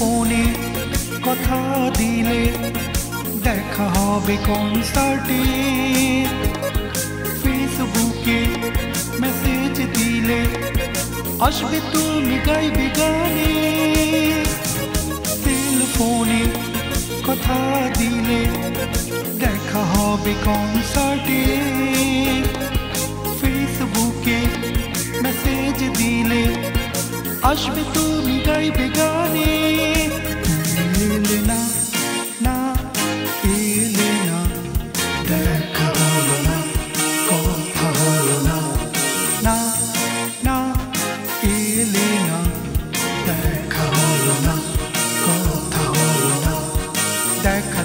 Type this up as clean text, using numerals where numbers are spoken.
ফোনে কথা দিলে দেখা হবে কনসার্টে, ফেসবুকে মেসেজ দিলে আসবে তুমি গাইবে গানে। সেল ফোনে কথা দিলে দেখা হবে কনসার্টে, ফেসবুকে মেসেজ দিলে আসবে তুমি গাইবে গানে। এলে না না এলে না, দেখা হলো না, কথা হলো না, না না এলে না, দেখা হলো না, কথা হলো না, দেখা